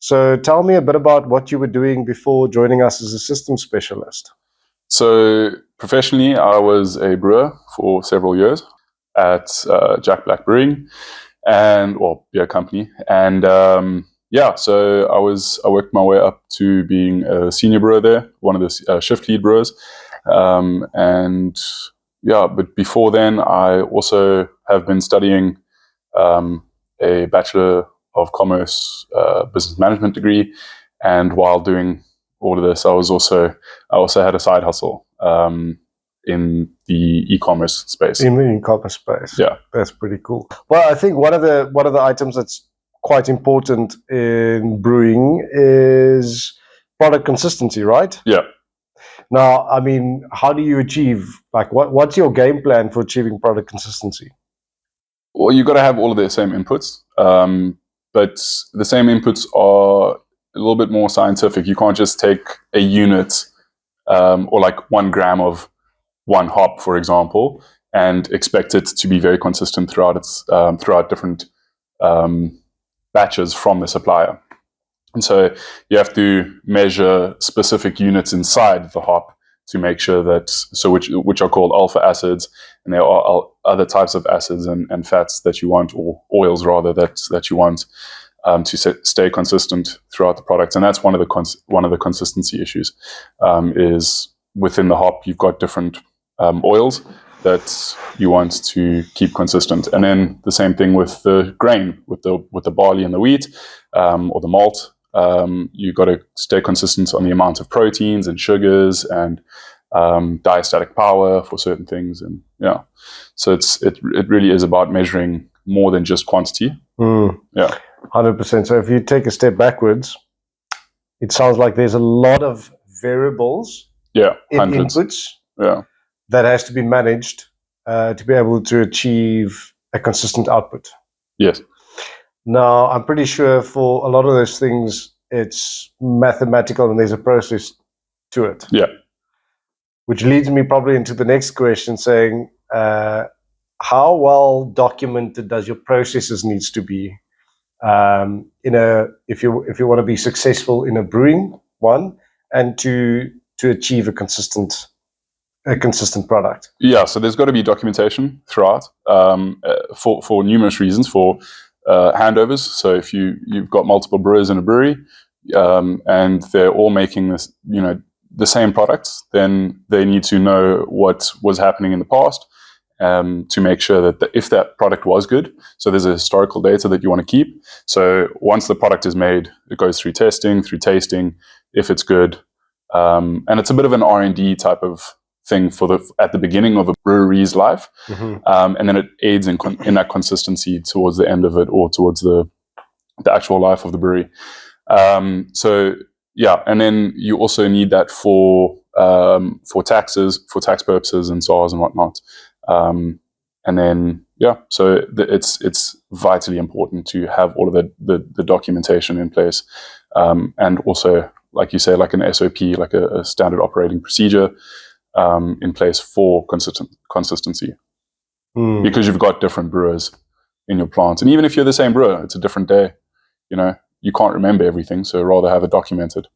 So tell me a bit about what you were doing before joining us as a systems specialist. So professionally, I was a brewer for several years at Jack Black Brewing, beer company, and so I worked my way up to being a senior brewer there, one of the shift lead brewers, but before then, I also have been studying a Bachelor of Commerce business management degree, and while doing all of this, I also had a side hustle in the e-commerce space. In the e-commerce space, yeah, that's pretty cool. Well, I think one of the items that's quite important in brewing is product consistency, right? Yeah. Now, I mean, how do you achieve, what's your game plan for achieving product consistency? Well, you've got to have all of the same inputs, but the same inputs are a little bit more scientific. You can't just take a unit or like 1 gram of one hop, for example, and expect it to be very consistent throughout different batches from the supplier. And so you have to measure specific units inside the hop to make sure that, which are called alpha acids, and there are other types of acids and fats that you want, or oils rather, that you want to stay consistent throughout the product. And that's one of the consistency issues, is within the hop you've got different oils that you want to keep consistent. And then the same thing with the grain, with the barley and the wheat, or the malt. You've got to stay consistent on the amount of proteins and sugars and diastatic power for certain things. And so it really is about measuring more than just quantity. Yeah, 100%. So if you take a step backwards, it sounds like there's a lot of variables, hundreds. Inputs, that has to be managed to be able to achieve a consistent output. Yes. Now, I'm pretty sure for a lot of those things, it's mathematical and there's a process to it. Yeah. Which leads me probably into the next question, saying, how well documented does your processes needs to be? If you want to be successful in a brewing one, and to achieve a consistent product. Yeah, so there's got to be documentation throughout, for numerous reasons. For handovers, so if you've got multiple brewers in a brewery, and they're all making this, the same products, then they need to know what was happening in the past, to make sure that if that product was good, so there's a historical data that you want to keep. So once the product is made, it goes through testing, through tasting, if it's good, and it's a bit of an R&D type of thing at the beginning of a brewery's life, and then it aids in that consistency towards the end of it, or towards the actual life of the brewery. And then you also need that for tax purposes and SARS and whatnot. And then it's vitally important to have all of the documentation in place, and also, like you say, like an SOP, like a standard operating procedure, in place for consistency, because you've got different brewers in your plant, and even if you're the same brewer, it's a different day. You can't remember everything, so rather have it documented.